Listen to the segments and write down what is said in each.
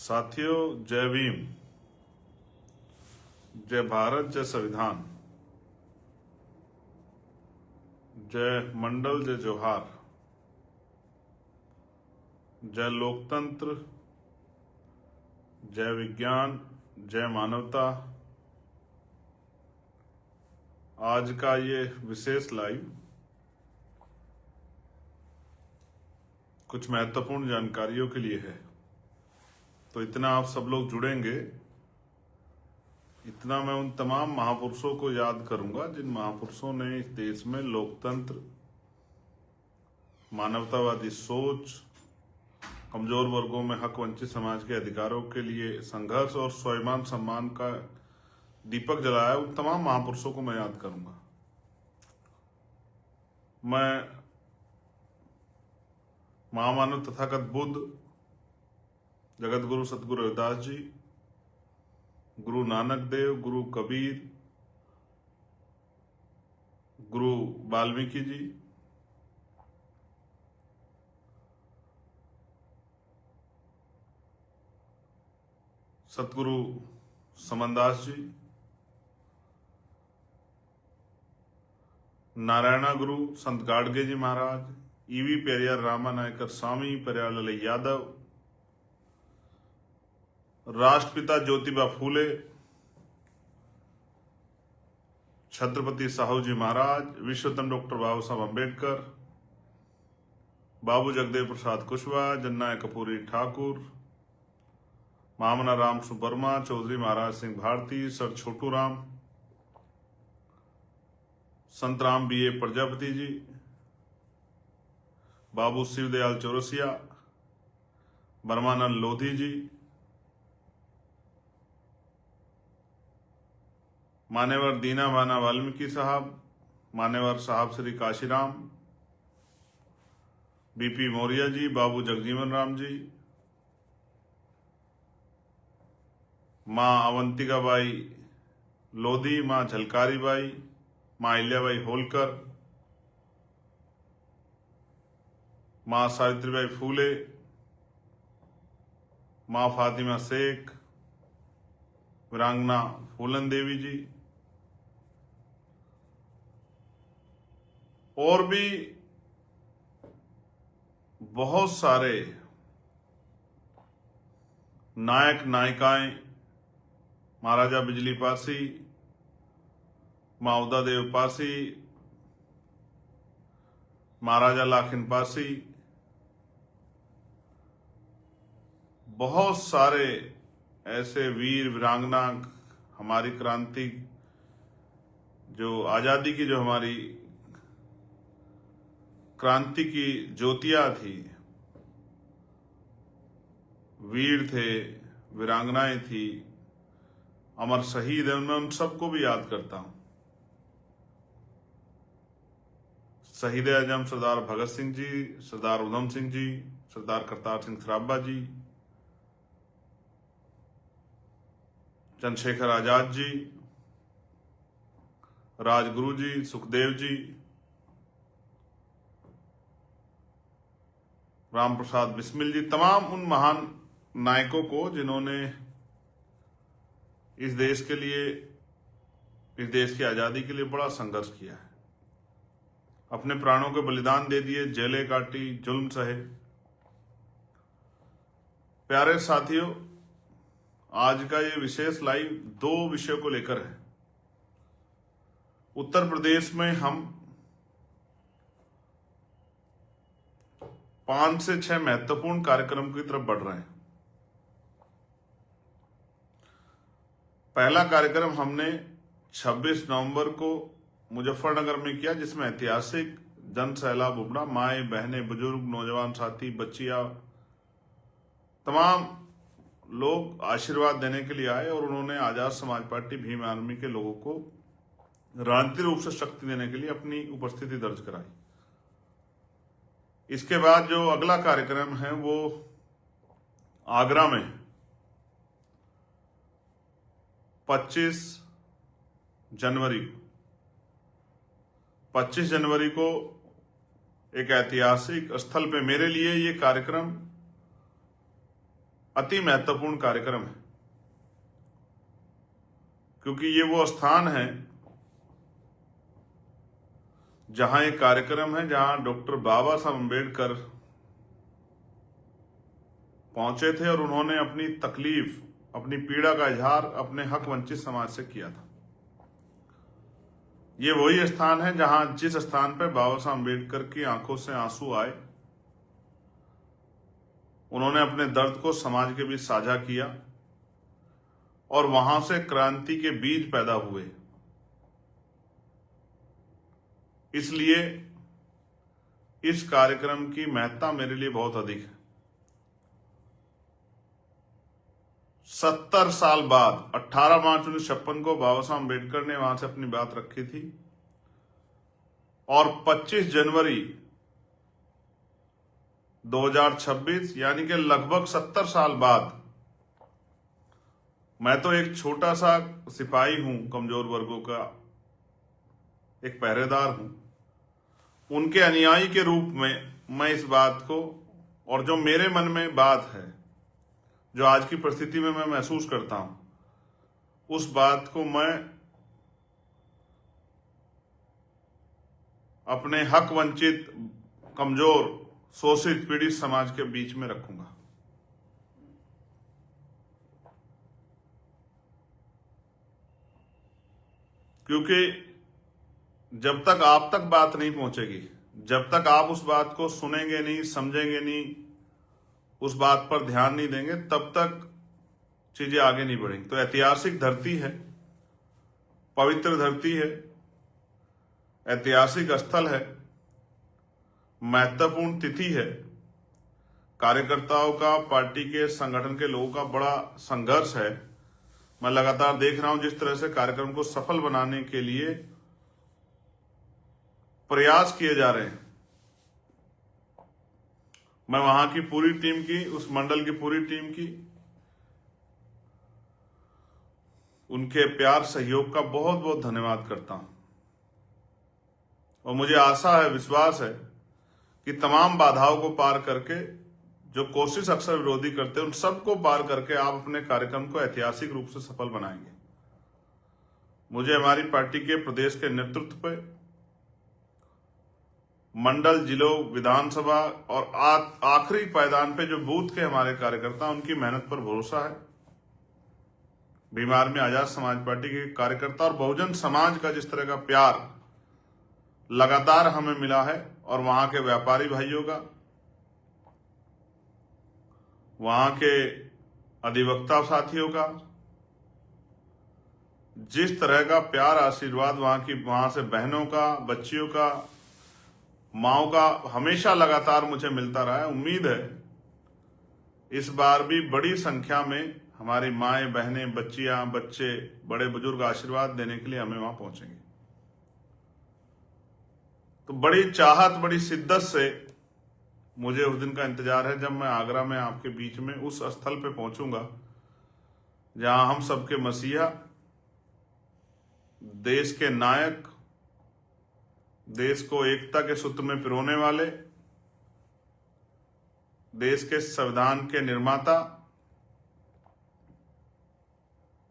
साथियों, जय भीम, जय भारत, जय संविधान, जय मंडल, जय जोहार, जय लोकतंत्र, जय विज्ञान, जय मानवता। आज का ये विशेष लाइव कुछ महत्वपूर्ण जानकारियों के लिए है। तो इतना आप सब लोग जुड़ेंगे, इतना मैं उन तमाम महापुरुषों को याद करूंगा जिन महापुरुषों ने इस देश में लोकतंत्र, मानवतावादी सोच, कमजोर वर्गों में हक, वंचित समाज के अधिकारों के लिए संघर्ष और स्वाभिमान सम्मान का दीपक जलाया। उन तमाम महापुरुषों को मैं याद करूंगा। मैं महामानव तथागत बुद्ध, जगत गुरु सतगुरु रविदास जी, गुरु नानक देव, गुरु कबीर, गुरु वाल्मीकि जी, सतगुरु समनदास जी, नारायणा गुरु संत गाडगे जी महाराज, ईवी पेरियार रामा नायकर स्वामी, पेरियार यादव, राष्ट्रपिता ज्योतिबा फूले, छत्रपति साहू जी महाराज, विश्वरत्न डॉक्टर बाबा साहब अम्बेडकर, बाबू जगदेव प्रसाद कुशवाहा, जननायक कपूरी ठाकुर, महामना राम सुवर्मा, चौधरी महाराज सिंह भारती, सर छोटू राम, संत राम बी ए प्रजापति जी, बाबू शिवदयाल चौरसिया, बर्मानंद लोधी जी, मान्यवर दीना भाना वाल्मीकि साहब, मान्यवर साहब श्री काशीराम, बीपी मौर्य जी, बाबू जगजीवन राम जी, माँ अवंतिका बाई लोधी, माँ झलकारी बाई, माँ अहिल्याबाई होलकर, माँ सावित्रीबाई फूले, माँ फातिमा शेख, वीरांगना फूलन देवी जी, और भी बहुत सारे नायक नायिकाएं, महाराजा बिजली पासी, माँ उदा देव पासी, महाराजा लाखिन पासी, बहुत सारे ऐसे वीर वीरांगना, हमारी क्रांति, जो आजादी की, जो हमारी क्रांति की ज्योतियां थी, वीर थे, वीरांगनाएं थी, अमर शहीद है, मैं उन सबको भी याद करता हूं। शहीद आजम सरदार भगत सिंह जी, सरदार उधम सिंह जी, सरदार करतार सिंह सराभा जी, चंद्रशेखर आजाद जी, राजगुरु जी, सुखदेव जी, राम प्रसाद बिस्मिल जी, तमाम उन महान नायकों को जिन्होंने इस देश के लिए, इस देश की आजादी के लिए बड़ा संघर्ष किया है, अपने प्राणों के बलिदान दे दिए, जेलें काटी, जुल्म सहे। प्यारे साथियों, आज का ये विशेष लाइव दो विषयों को लेकर है। उत्तर प्रदेश में हम 5 से 6 महत्वपूर्ण कार्यक्रम की तरफ बढ़ रहे हैं। पहला कार्यक्रम हमने 26 नवंबर को मुजफ्फरनगर में किया, जिसमें ऐतिहासिक जन सैलाब उमड़ा। माए, बहनें, बुजुर्ग, नौजवान साथी, बच्चियां, तमाम लोग आशीर्वाद देने के लिए आए और उन्होंने आजाद समाज पार्टी, भीम आर्मी के लोगों को राजनीतिक रूप से शक्ति देने के लिए अपनी उपस्थिति दर्ज कराई। इसके बाद जो अगला कार्यक्रम है वो आगरा में 25 जनवरी को एक ऐतिहासिक स्थल पे, मेरे लिए ये कार्यक्रम अति महत्वपूर्ण कार्यक्रम है, क्योंकि ये वो स्थान है जहां एक कार्यक्रम है जहां डॉक्टर बाबा साहब अम्बेडकर पहुंचे थे और उन्होंने अपनी तकलीफ, अपनी पीड़ा का इजहार अपने हक वंचित समाज से किया था। ये वही स्थान है जहां, जिस स्थान पर बाबा साहब अम्बेडकर की आंखों से आंसू आए, उन्होंने अपने दर्द को समाज के बीच साझा किया और वहां से क्रांति के बीज पैदा हुए। इसलिए इस कार्यक्रम की महत्ता मेरे लिए बहुत अधिक है। 70 साल बाद 18 मार्च 1956 को बाबा साहब अम्बेडकर ने वहां से अपनी बात रखी थी और 25 जनवरी 2026 यानी कि लगभग 70 साल बाद, मैं तो एक छोटा सा सिपाही हूं, कमजोर वर्गों का एक पहरेदार हूं, उनके अनुयायी के रूप में मैं इस बात को, और जो मेरे मन में बात है, जो आज की परिस्थिति में मैं महसूस करता हूं, उस बात को मैं अपने हक वंचित, कमजोर, शोषित, पीड़ित समाज के बीच में रखूंगा। क्योंकि जब तक आप तक बात नहीं पहुंचेगी, जब तक आप उस बात को सुनेंगे नहीं, समझेंगे नहीं, उस बात पर ध्यान नहीं देंगे, तब तक चीजें आगे नहीं बढ़ेंगी। तो ऐतिहासिक धरती है, पवित्र धरती है, ऐतिहासिक स्थल है, महत्वपूर्ण तिथि है। कार्यकर्ताओं का, पार्टी के, संगठन के लोगों का बड़ा संघर्ष है। मैं लगातार देख रहा हूं जिस तरह से कार्यक्रम को सफल बनाने के लिए प्रयास किए जा रहे हैं। मैं वहां की पूरी टीम की, उस मंडल की पूरी टीम की, उनके प्यार, सहयोग का बहुत बहुत धन्यवाद करता हूं। और मुझे आशा है, विश्वास है कि तमाम बाधाओं को पार करके, जो कोशिश अक्सर विरोधी करते हैं, उन सबको पार करके आप अपने कार्यक्रम को ऐतिहासिक रूप से सफल बनाएंगे। मुझे हमारी पार्टी के प्रदेश के नेतृत्व पे, मंडल, जिलों, विधानसभा और आखिरी पायदान पे जो बूथ के हमारे कार्यकर्ता, उनकी मेहनत पर भरोसा है। बीमार में आजाद समाज पार्टी के कार्यकर्ता और बहुजन समाज का जिस तरह का प्यार लगातार हमें मिला है, और वहां के व्यापारी भाइयों का, वहां के अधिवक्ता साथियों का, जिस तरह का प्यार, आशीर्वाद वहां से बहनों का, बच्चियों का, माओ का हमेशा लगातार मुझे मिलता रहा है। उम्मीद है इस बार भी बड़ी संख्या में हमारी माएं, बहनें, बच्चियां, बच्चे, बड़े बुजुर्ग आशीर्वाद देने के लिए हमें वहां पहुंचेंगे। तो बड़ी चाहत, बड़ी शिद्दत से मुझे उस दिन का इंतजार है जब मैं आगरा में आपके बीच में उस स्थल पे पहुंचूंगा जहां हम सबके मसीहा, देश के नायक, देश को एकता के सूत्र में पिरोने वाले, देश के संविधान के निर्माता,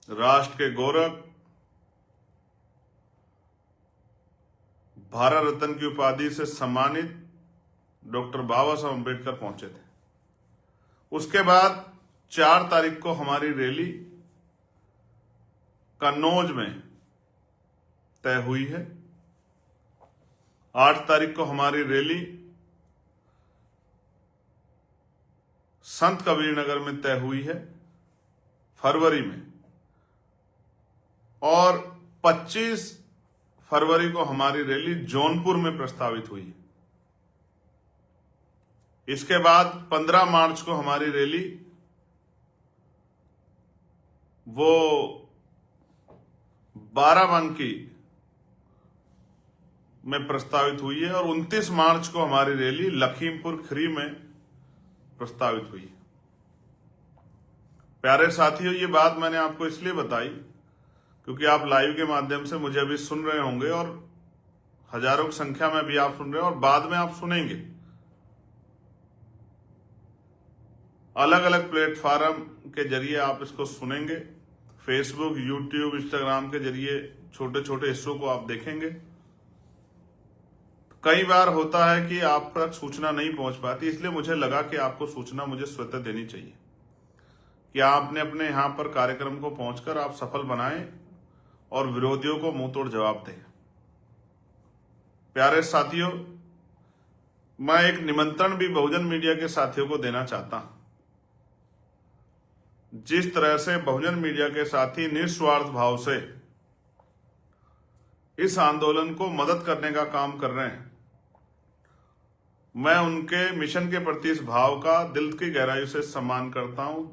राष्ट्र के गौरव, भारत रत्न की उपाधि से सम्मानित डॉक्टर बाबा साहब अम्बेडकर पहुंचे थे। उसके बाद 4 तारीख को हमारी रैली कन्नौज में तय हुई है। 8 तारीख को हमारी रैली संत कबीरनगर में तय हुई है, फरवरी में, और 25 फरवरी को हमारी रैली जौनपुर में प्रस्तावित हुई है। इसके बाद 15 मार्च को हमारी रैली वो बाराबंकी में प्रस्तावित हुई है, और 29 मार्च को हमारी रैली लखीमपुर खीरी में प्रस्तावित हुई है। प्यारे साथियों, ये बात मैंने आपको इसलिए बताई क्योंकि आप लाइव के माध्यम से मुझे अभी सुन रहे होंगे और हजारों की संख्या में भी आप सुन रहे हो और बाद में आप सुनेंगे। अलग अलग प्लेटफॉर्म के जरिए आप इसको सुनेंगे। फेसबुक, यूट्यूब, इंस्टाग्राम के जरिए छोटे छोटे हिस्सों को आप देखेंगे। कई बार होता है कि आप तक सूचना नहीं पहुंच पाती, इसलिए मुझे लगा कि आपको सूचना मुझे स्वतः देनी चाहिए कि आपने अपने यहां पर कार्यक्रम को पहुंचकर आप सफल बनाएं और विरोधियों को मुंह तोड़ जवाब दें। प्यारे साथियों, मैं एक निमंत्रण भी बहुजन मीडिया के साथियों को देना चाहता हूं। जिस तरह से बहुजन मीडिया के साथी निस्वार्थ भाव से इस आंदोलन को मदद करने का काम कर रहे हैं, मैं उनके मिशन के प्रति इस भाव का दिल की गहराई से सम्मान करता हूं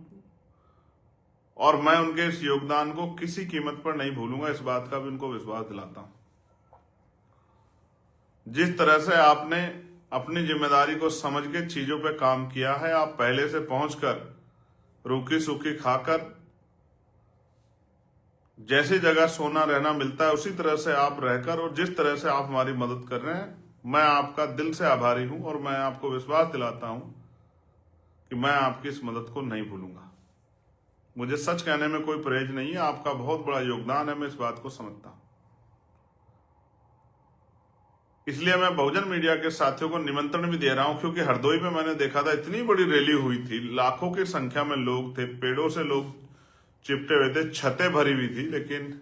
और मैं उनके इस योगदान को किसी कीमत पर नहीं भूलूंगा। इस बात का भी उनको विश्वास दिलाता हूं। जिस तरह से आपने अपनी जिम्मेदारी को समझ के चीजों पे काम किया है, आप पहले से पहुंचकर रूखी सूखी खाकर जैसी जगह सोना रहना मिलता है उसी तरह से आप रहकर और जिस तरह से आप हमारी मदद कर रहे हैं, मैं आपका दिल से आभारी हूं और मैं आपको विश्वास दिलाता हूं कि मैं आपकी इस मदद को नहीं भूलूंगा। मुझे सच कहने में कोई परहेज नहीं है, आपका बहुत बड़ा योगदान है, मैं इस बात को समझता हूं। इसलिए मैं बहुजन मीडिया के साथियों को निमंत्रण भी दे रहा हूं, क्योंकि हरदोई में मैंने देखा था इतनी बड़ी रैली हुई थी, लाखों की संख्या में लोग थे, पेड़ों से लोग चिपटे हुए थे, छतें भरी हुई थी, लेकिन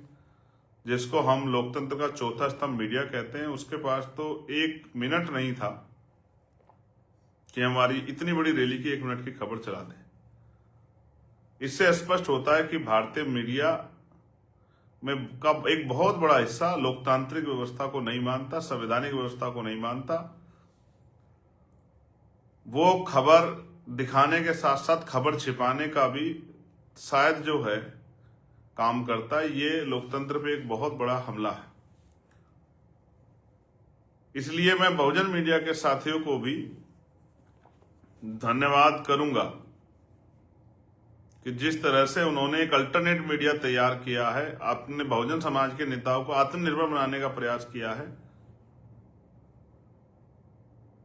जिसको हम लोकतंत्र का चौथा स्तंभ मीडिया कहते हैं, उसके पास तो 1 मिनट नहीं था कि हमारी इतनी बड़ी रैली की 1 मिनट की खबर चला दें। इससे स्पष्ट होता है कि भारतीय मीडिया में का एक बहुत बड़ा हिस्सा लोकतांत्रिक व्यवस्था को नहीं मानता, संवैधानिक व्यवस्था को नहीं मानता। वो खबर दिखाने के साथ साथ खबर छिपाने का भी शायद जो है काम करता है। ये लोकतंत्र पे एक बहुत बड़ा हमला है। इसलिए मैं बहुजन मीडिया के साथियों को भी धन्यवाद करूंगा कि जिस तरह से उन्होंने एक अल्टरनेट मीडिया तैयार किया है, अपने बहुजन समाज के नेताओं को आत्मनिर्भर बनाने का प्रयास किया है।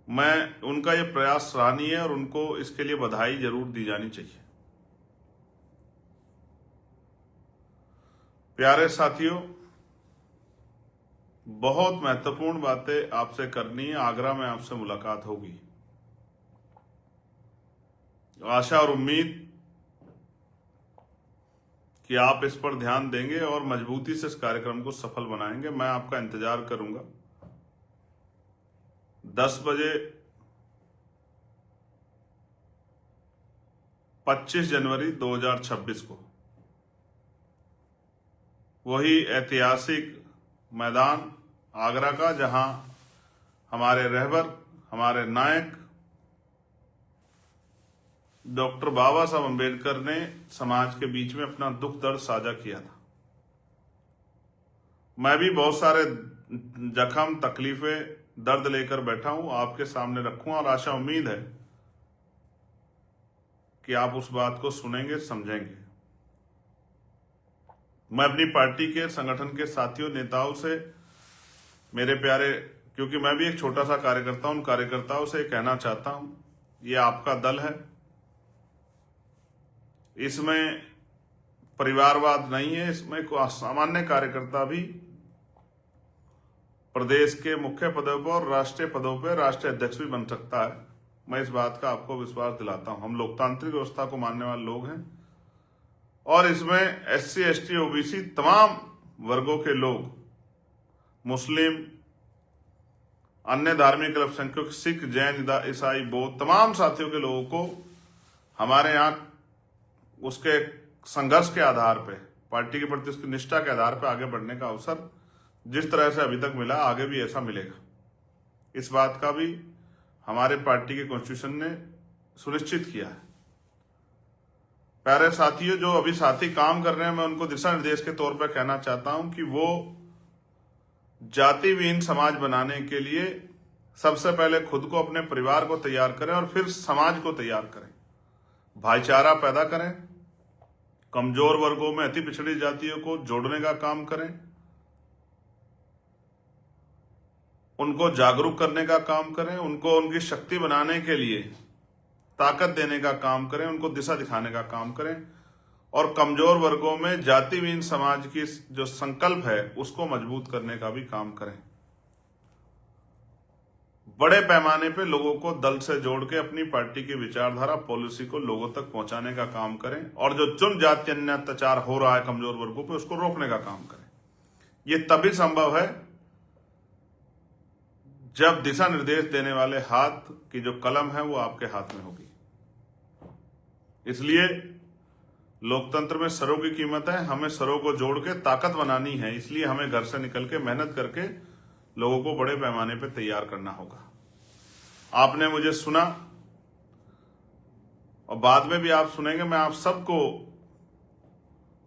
मैं उनका ये प्रयास सराहनीय है और उनको इसके लिए बधाई जरूर दी जानी चाहिए। प्यारे साथियों, बहुत महत्वपूर्ण बातें आपसे करनी है। आगरा में आपसे मुलाकात होगी। आशा और उम्मीद कि आप इस पर ध्यान देंगे और मजबूती से इस कार्यक्रम को सफल बनाएंगे। मैं आपका इंतजार करूंगा 10 बजे 25 जनवरी 2026 को वही ऐतिहासिक मैदान आगरा का, जहां हमारे रहबर, हमारे नायक डॉक्टर बाबा साहब अम्बेडकर ने समाज के बीच में अपना दुख दर्द साझा किया था। मैं भी बहुत सारे जख्म, तकलीफें, दर्द लेकर बैठा हूं, आपके सामने रखूंगा और आशा उम्मीद है कि आप उस बात को सुनेंगे, समझेंगे। मैं अपनी पार्टी के संगठन के साथियों, नेताओं से, मेरे प्यारे, क्योंकि मैं भी एक छोटा सा कार्यकर्ता हूं, उन कार्यकर्ताओं से कहना चाहता हूं, ये आपका दल है, इसमें परिवारवाद नहीं है, इसमें कोई सामान्य कार्यकर्ता भी प्रदेश के मुख्य पदों पर और राष्ट्रीय पदों पर राष्ट्रीय अध्यक्ष भी बन सकता है। मैं इस बात का आपको विश्वास दिलाता हूं। हम लोकतांत्रिक व्यवस्था को मानने वाले लोग हैं और इसमें SC, ST, OBC तमाम वर्गों के लोग, मुस्लिम, अन्य धार्मिक अल्पसंख्यक, सिख, जैन, ईसाई, बौद्ध, तमाम साथियों के लोगों को हमारे यहाँ उसके संघर्ष के आधार पे, पार्टी के प्रति उसकी निष्ठा के आधार पे आगे बढ़ने का अवसर जिस तरह से अभी तक मिला, आगे भी ऐसा मिलेगा। इस बात का भी हमारे पार्टी के कॉन्स्टिट्यूशन ने सुनिश्चित किया है। प्यारे साथियों, जो अभी साथी काम कर रहे हैं, मैं उनको दिशा निर्देश के तौर पर कहना चाहता हूं कि वो जाति विहीन समाज बनाने के लिए सबसे पहले खुद को, अपने परिवार को तैयार करें और फिर समाज को तैयार करें, भाईचारा पैदा करें, कमजोर वर्गों में, अति पिछड़ी जातियों को जोड़ने का काम करें, उनको जागरूक करने का काम करें, उनको उनकी शक्ति बनाने के लिए ताकत देने का काम करें, उनको दिशा दिखाने का काम करें और कमजोर वर्गों में जातिहीन समाज की जो संकल्प है उसको मजबूत करने का भी काम करें। बड़े पैमाने पे लोगों को दल से जोड़ के अपनी पार्टी की विचारधारा, पॉलिसी को लोगों तक पहुंचाने का काम करें और जो जाति अन्य अत्याचार हो रहा है कमजोर वर्गों पे उसको रोकने का काम करें। ये तभी संभव है जब दिशा निर्देश देने वाले हाथ की जो कलम है वो आपके हाथ में होगी। इसलिए लोकतंत्र में सरों की कीमत है, हमें सरों को जोड़ के ताकत बनानी है। इसलिए हमें घर से निकल के मेहनत करके लोगों को बड़े पैमाने पे तैयार करना होगा। आपने मुझे सुना और बाद में भी आप सुनेंगे। मैं आप सबको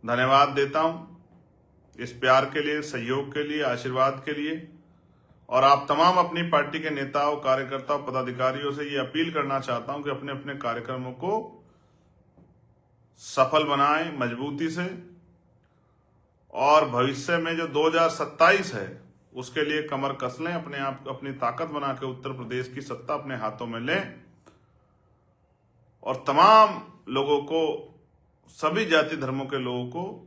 धन्यवाद देता हूं इस प्यार के लिए, सहयोग के लिए, आशीर्वाद के लिए। और आप तमाम अपनी पार्टी के नेताओं, कार्यकर्ताओं, पदाधिकारियों से ये अपील करना चाहता हूं कि अपने अपने कार्यक्रमों को सफल बनाएं मजबूती से और भविष्य में जो 2027 है उसके लिए कमर कस लें, अपने आप अपनी ताकत बना के उत्तर प्रदेश की सत्ता अपने हाथों में लें और तमाम लोगों को, सभी जाति धर्मों के लोगों को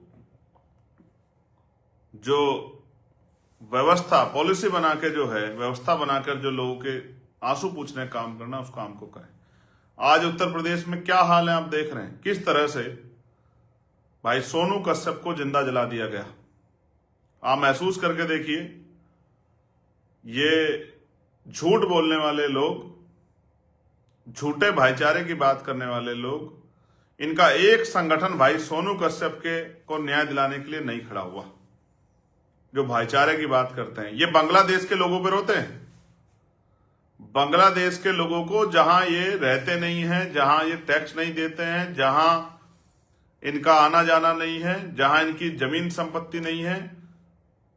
जो व्यवस्था, पॉलिसी बना के जो है व्यवस्था बनाकर जो लोगों के आंसू पूछने का काम करना, उस काम को करें। आज उत्तर प्रदेश में क्या हाल है आप देख रहे हैं, किस तरह से भाई सोनू कश्यप को जिंदा जला दिया गया। आप महसूस करके देखिए, ये झूठ बोलने वाले लोग, झूठे भाईचारे की बात करने वाले लोग, इनका एक संगठन भाई सोनू कश्यप के को न्याय दिलाने के लिए नहीं खड़ा हुआ। जो भाईचारे की बात करते हैं, ये बांग्लादेश के लोगों पे रोते हैं। बांग्लादेश के लोगों को, जहां ये रहते नहीं हैं, जहां ये टैक्स नहीं देते हैं, जहां इनका आना जाना नहीं है, जहां इनकी जमीन संपत्ति नहीं है,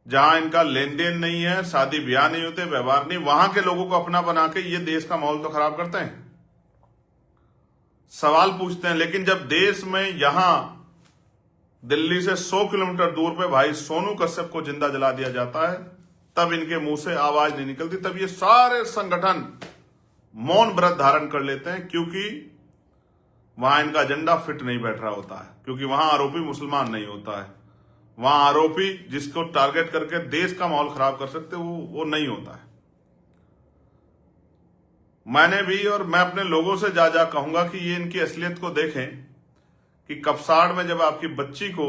जहां इनका लेन देन नहीं है, शादी ब्याह नहीं होते, व्यवहार नहीं, वहां के लोगों को अपना बना के ये देश का माहौल तो खराब करते हैं, सवाल पूछते हैं। लेकिन जब देश में यहां दिल्ली से 100 किलोमीटर दूर पे भाई सोनू कश्यप को जिंदा जला दिया जाता है, तब इनके मुंह से आवाज नहीं निकलती। तब ये सारे संगठन मौन व्रत धारण कर लेते हैं, क्योंकि वहां इनका एजेंडा फिट नहीं बैठ रहा होता है, क्योंकि वहां आरोपी मुसलमान नहीं होता है, वहां आरोपी जिसको टारगेट करके देश का माहौल खराब कर सकते वो नहीं होता है। मैंने भी और मैं अपने लोगों से जा कहूंगा कि ये इनकी असलियत को देखें कि कपसाड़ में जब आपकी बच्ची को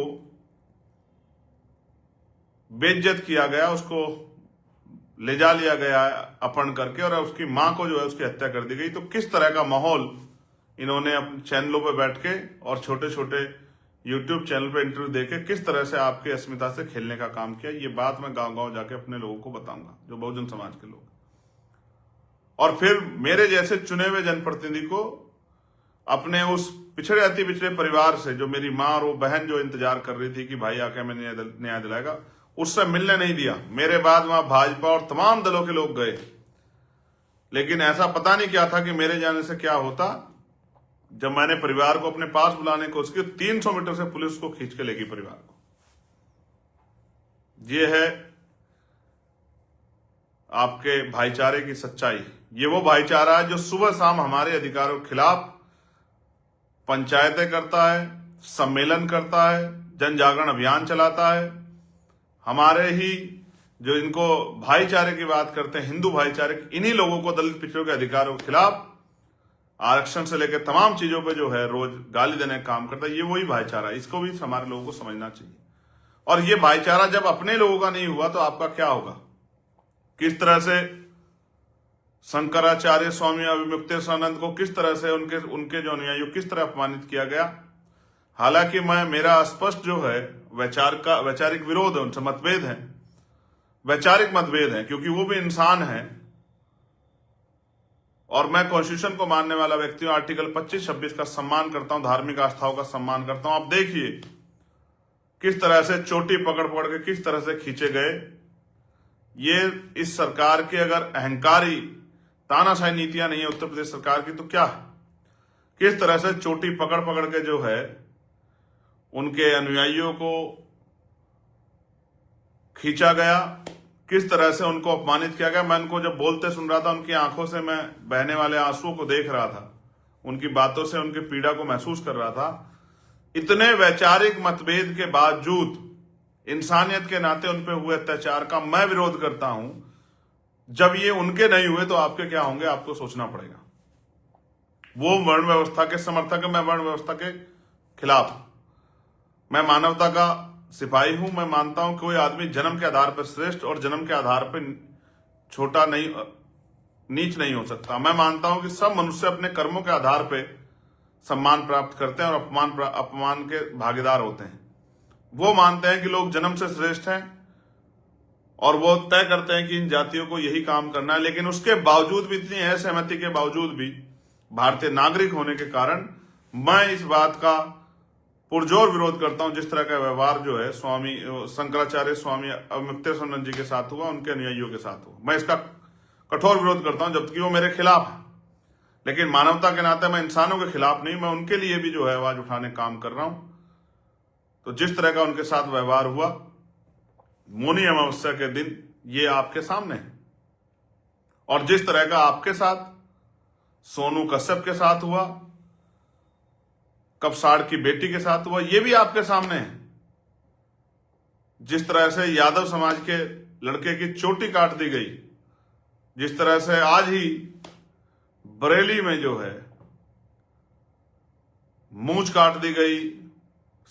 बेइज्जत किया गया, उसको ले जा लिया गया अपहरण करके और उसकी मां को जो है उसकी हत्या कर दी गई, तो किस तरह का माहौल इन्होंने अपने चैनलों पर बैठ के और छोटे छोटे यूट्यूब चैनल पे इंटरव्यू देके किस तरह से आपकी अस्मिता से खेलने का काम किया। ये बात मैं गांव-गांव जाके अपने लोगों को बताऊंगा, जो बहुजन समाज के लोग, और फिर मेरे जैसे चुने हुए जनप्रतिनिधि को अपने उस पिछड़े अति पिछड़े परिवार से, जो मेरी मां और वो बहन जो इंतजार कर रही थी कि भाई आके हमें न्याय दिलाएगा, उससे मिलने नहीं दिया। मेरे बाद वहां भाजपा और तमाम दलों के लोग गए, लेकिन ऐसा पता नहीं क्या था कि मेरे जाने से क्या होता। जब मैंने परिवार को अपने पास बुलाने को, उसके 300 मीटर से पुलिस को खींच के लेगी परिवार को। ये है आपके भाईचारे की सच्चाई। ये वो भाईचारा है जो सुबह शाम हमारे अधिकारों के खिलाफ पंचायतें करता है, सम्मेलन करता है, जन जागरण अभियान चलाता है। हमारे ही जो इनको भाईचारे की बात करते हैं, हिंदू भाईचारे, इन्हीं लोगों को दलित पिछड़ों के अधिकारों के खिलाफ, आरक्षण से लेकर तमाम चीजों पे जो है रोज गाली देने का काम करता है। ये वही भाईचारा है, इसको भी हमारे लोगों को समझना चाहिए। और ये भाईचारा जब अपने लोगों का नहीं हुआ तो आपका क्या होगा। किस तरह से शंकराचार्य स्वामी अविमुक्तेश्वरानंद को किस तरह से उनके जो अनुयायियों किस तरह अपमानित किया गया। हालांकि मेरा स्पष्ट जो है वैचारिक विरोध है, उनसे मतभेद है, वैचारिक मतभेद है, क्योंकि वो भी इंसान है और मैं कॉन्स्टिट्यूशन को मानने वाला व्यक्ति हूं। आर्टिकल 25-26 का सम्मान करता हूं, धार्मिक आस्थाओं का सम्मान करता हूं। आप देखिए किस तरह से चोटी पकड़ पकड़ के किस तरह से खींचे गए। ये इस सरकार के अगर अहंकारी तानाशाही नीतियां नहीं है उत्तर प्रदेश सरकार की, तो क्या किस तरह से चोटी पकड़ पकड़ के जो है उनके अनुयायियों को खींचा गया, किस तरह से उनको अपमानित किया गया। मैं उनको जब बोलते सुन रहा था, उनकी आंखों से मैं बहने वाले आंसुओं को देख रहा था। उनकी बातों से उनकी पीड़ा को महसूस कर रहा था। इतने वैचारिक मतभेद के बावजूद इंसानियत के नाते उन पे हुए अत्याचार का मैं विरोध करता हूं। जब ये उनके नहीं हुए तो आपके क्या होंगे, आपको सोचना पड़ेगा। वो वर्ण व्यवस्था के समर्थक है, मैं वर्ण व्यवस्था के खिलाफ। मैं मानवता का सिपाही हूं। मैं मानता हूं कि कोई आदमी जन्म के आधार पर श्रेष्ठ और जन्म के आधार पर छोटा नहीं, नीच नहीं हो सकता। मैं मानता हूं कि सब मनुष्य अपने कर्मों के आधार पर सम्मान प्राप्त करते हैं और अपमान के भागीदार होते हैं। वो मानते हैं कि लोग जन्म से श्रेष्ठ हैं और वो तय करते हैं कि इन जातियों को यही काम करना है। लेकिन उसके बावजूद भी, इतनी असहमति के बावजूद भी, भारतीय नागरिक होने के कारण मैं इस बात का पुरजोर विरोध करता हूं जिस तरह का व्यवहार जो है स्वामी शंकराचार्य स्वामी अवमुक्तेश्वरानंद जी के साथ हुआ, उनके अनुयायियों के साथ हुआ। मैं इसका कठोर विरोध करता हूं, जबकि वो मेरे खिलाफ है। लेकिन मानवता के नाते मैं इंसानों के खिलाफ नहीं, मैं उनके लिए भी जो है आवाज उठाने का काम कर रहा हूं। तो जिस तरह का उनके साथ व्यवहार हुआ मौनी अमावस्या के दिन, ये आपके सामने है। और जिस तरह का आपके साथ सोनू कश्यप के साथ हुआ, कपसाड़ की बेटी के साथ हुआ, ये भी आपके सामने है। जिस तरह से यादव समाज के लड़के की चोटी काट दी गई, जिस तरह से आज ही बरेली में जो है मूंछ काट दी गई,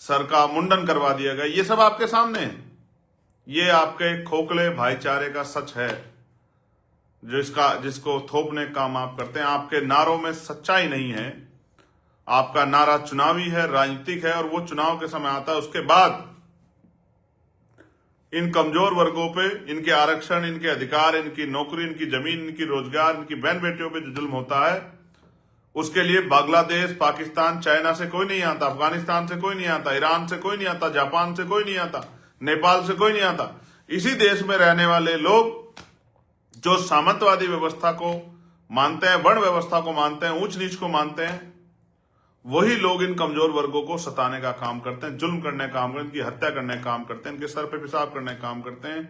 सर का मुंडन करवा दिया गया, ये सब आपके सामने है। ये आपके खोखले भाईचारे का सच है, जिसको थोपने का काम आप करते हैं। आपके नारों में सच्चाई नहीं है। आपका नारा चुनावी है, राजनीतिक है, और वो चुनाव के समय आता है, उसके बाद इन कमजोर वर्गों पे इनके आरक्षण, इनके अधिकार, इनकी नौकरी, इनकी जमीन, इनकी रोजगार, इनकी बहन बेटियों पे जो जुल्म होता है, उसके लिए बांग्लादेश, पाकिस्तान, चाइना से कोई नहीं आता, अफगानिस्तान से कोई नहीं आता, ईरान से कोई नहीं आता, जापान से कोई नहीं आता, नेपाल से कोई नहीं आता। इसी देश में रहने वाले लोग जो सामंतवादी व्यवस्था को मानते हैं, वर्ण व्यवस्था को मानते हैं, ऊंच नीच को मानते हैं, वही लोग इन कमजोर वर्गों को सताने का काम करते हैं, जुल्म करने का काम करते हैं, इनकी हत्या करने का काम करते हैं, इनके सर पे पेशाब करने का काम करते हैं,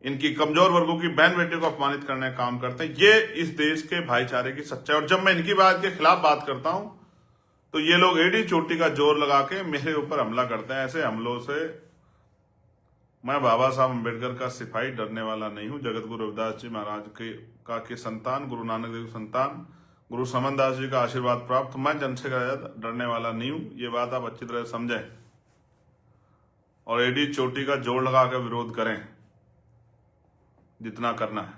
इनकी कमजोर वर्गों की बहन बेटियों को अपमानित करने का काम करते हैं। ये इस देश के भाईचारे की सच्चाई। और जब मैं इनकी बात के खिलाफ बात करता हूं तो ये लोग एड़ी चोटी का जोर लगा के मेरे ऊपर हमला करते हैं। ऐसे हमलों से मैं बाबा साहब अम्बेडकर का सिपाही डरने वाला नहीं हूं। जगत गुरु रविदास जी महाराज के संतान, गुरु नानक देव संतान, गुरु समन दास जी का आशीर्वाद प्राप्त, मैं जन से डरने वाला नहीं हूं। ये बात आप अच्छी तरह समझें और एडी चोटी का जोड़ लगा कर विरोध करें जितना करना है।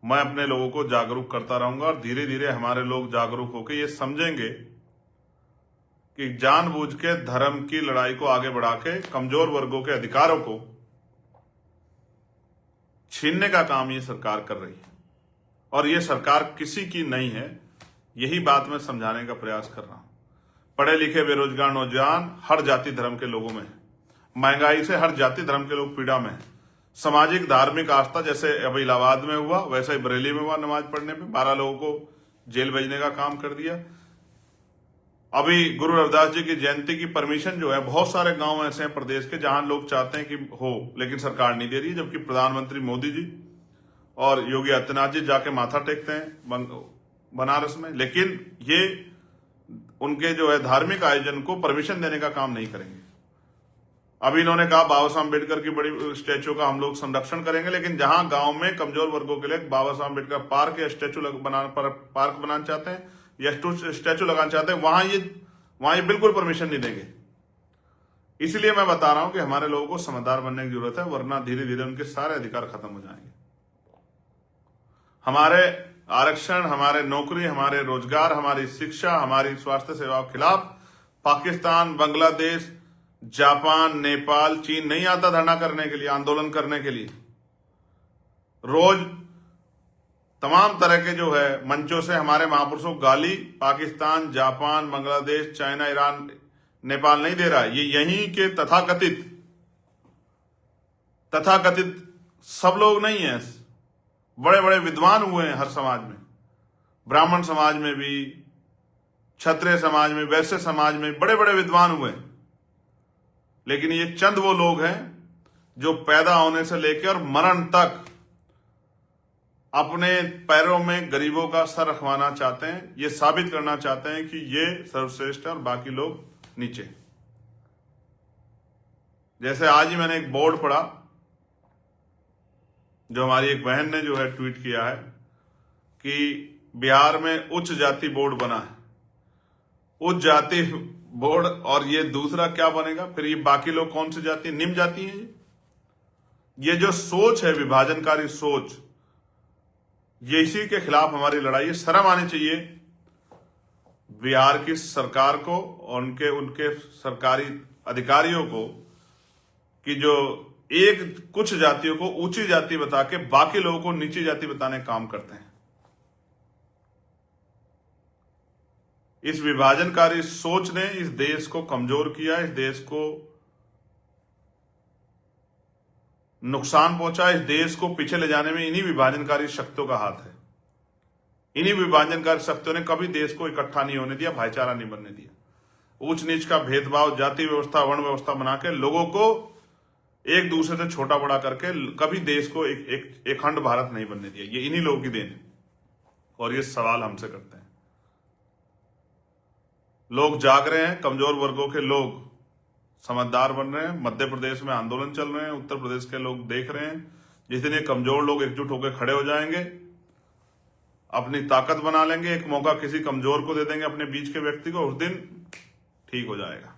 मैं अपने लोगों को जागरूक करता रहूंगा और धीरे धीरे हमारे लोग जागरूक होकर ये समझेंगे कि जानबूझ के धर्म की लड़ाई को आगे बढ़ा के कमजोर वर्गों के अधिकारों को छीनने का काम ये सरकार कर रही है। और ये सरकार किसी की नहीं है, यही बात मैं समझाने का प्रयास कर रहा हूं। पढ़े लिखे बेरोजगार नौजवान हर जाति धर्म के लोगों में है। महंगाई से हर जाति धर्म के लोग पीड़ा में है। सामाजिक धार्मिक आस्था जैसे अब इलाहाबाद में हुआ वैसा ही बरेली में हुआ, नमाज पढ़ने में 12 लोगों को जेल भेजने का काम कर दिया। अभी गुरु रविदास जी की जयंती की परमिशन जो है, बहुत सारे गांव ऐसे हैं प्रदेश के जहां लोग चाहते हैं कि हो, लेकिन सरकार नहीं दे रही, जबकि प्रधानमंत्री मोदी जी और योगी आदित्यनाथ जी जाके माथा टेकते हैं बनारस में, लेकिन ये उनके जो है धार्मिक आयोजन को परमिशन देने का काम नहीं करेंगे। अभी इन्होंने कहा बाबा साहब अम्बेडकर की बड़ी स्टैचू का हम लोग संरक्षण करेंगे, लेकिन जहां गांव में कमजोर वर्गों के लिए बाबा साहब अम्बेडकर पार्क या स्टैचू पार्क बनाना चाहते हैं या स्टैचू लगाना चाहते हैं, वहां ये बिल्कुल परमिशन नहीं देंगे। इसलिए मैं बता रहा हूं कि हमारे लोगों को समझदार बनने की जरूरत है, वरना धीरे धीरे उनके सारे अधिकार खत्म हो जाएंगे। हमारे आरक्षण, हमारे नौकरी, हमारे रोजगार, हमारी शिक्षा, हमारी स्वास्थ्य सेवाओं के खिलाफ पाकिस्तान, बांग्लादेश, जापान, नेपाल, चीन नहीं आता धरना करने के लिए, आंदोलन करने के लिए। रोज तमाम तरह के जो है मंचों से हमारे महापुरुषों को गाली Pakistan, Japan, Bangladesh, China, Iran, Nepal नहीं दे रहा है। ये यहीं के तथाकथित सब लोग नहीं है, बड़े बड़े विद्वान हुए हैं हर समाज में, ब्राह्मण समाज में भी, क्षत्रिय समाज में, वैश्य समाज में बड़े बड़े विद्वान हुए हैं। लेकिन ये चंद वो लोग हैं जो पैदा होने से लेकर और मरण तक अपने पैरों में गरीबों का सर रखवाना चाहते हैं, ये साबित करना चाहते हैं कि ये सर्वश्रेष्ठ है और बाकी लोग नीचे। जैसे आज ही मैंने एक बोर्ड पढ़ा, जो हमारी एक बहन ने जो है ट्वीट किया है कि बिहार में उच्च जाति बोर्ड बना है, उच्च जाति बोर्ड, और ये दूसरा क्या बनेगा फिर? ये बाकी लोग कौन सी जाति? निम्न जाति है। ये जो सोच है, विभाजनकारी सोच, ये इसी के खिलाफ हमारी लड़ाई है। शर्म आनी चाहिए बिहार की सरकार को और उनके सरकारी अधिकारियों को कि जो कुछ जातियों को ऊंची जाति बता के बाकी लोगों को नीची जाति बताने का काम करते हैं। इस विभाजनकारी सोच ने इस देश को कमजोर किया, इस देश को नुकसान पहुंचा, इस देश को पीछे ले जाने में इन्हीं विभाजनकारी शक्तियों का हाथ है। इन्हीं विभाजनकारी शक्तियों ने कभी देश को इकट्ठा नहीं होने दिया, भाईचारा नहीं बनने दिया। ऊंच नीच का भेदभाव, जाति व्यवस्था, वर्ण व्यवस्था बना के लोगों को एक दूसरे से छोटा बड़ा करके कभी देश को एक अखंड भारत नहीं बनने दिया। ये इन्हीं लोगों की देन है और ये सवाल हमसे करते हैं। लोग जाग रहे हैं, कमजोर वर्गों के लोग समझदार बन रहे हैं। मध्य प्रदेश में आंदोलन चल रहे हैं, उत्तर प्रदेश के लोग देख रहे हैं। जिस दिन ये कमजोर लोग एकजुट होकर खड़े हो जाएंगे, अपनी ताकत बना लेंगे, एक मौका किसी कमजोर को दे देंगे अपने बीच के व्यक्ति को, उस दिन ठीक हो जाएगा।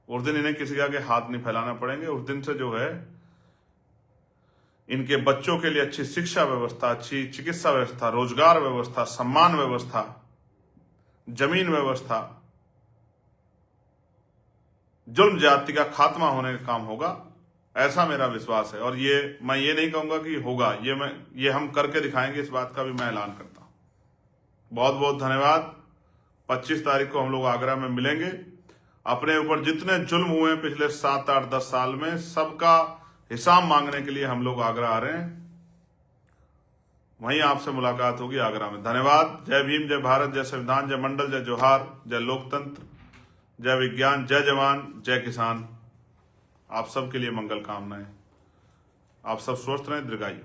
उस दिन इन्हें किसी के आगे हाथ नहीं फैलाना पड़ेंगे। उस दिन से जो है इनके बच्चों के लिए अच्छी शिक्षा व्यवस्था, अच्छी चिकित्सा व्यवस्था, रोजगार व्यवस्था, सम्मान व्यवस्था, जमीन व्यवस्था, जुल्म जाति का खात्मा होने का काम होगा, ऐसा मेरा विश्वास है। और ये मैं ये नहीं कहूंगा कि होगा, ये हम करके दिखाएंगे, इस बात का भी मैं ऐलान करता हूं। बहुत बहुत धन्यवाद। 25 तारीख को हम लोग आगरा में मिलेंगे। अपने ऊपर जितने जुल्म हुए हैं पिछले 7, 8, 10 साल में, सबका हिसाब मांगने के लिए हम लोग आगरा आ रहे हैं। वहीं आपसे मुलाकात होगी आगरा में। धन्यवाद। जय भीम, जय भारत, जय संविधान, जय मंडल, जय जोहार, जय लोकतंत्र, जय विज्ञान, जय जवान, जय किसान। आप सबके लिए मंगल कामनाएं। आप सब स्वस्थ रहें, दीर्घायु।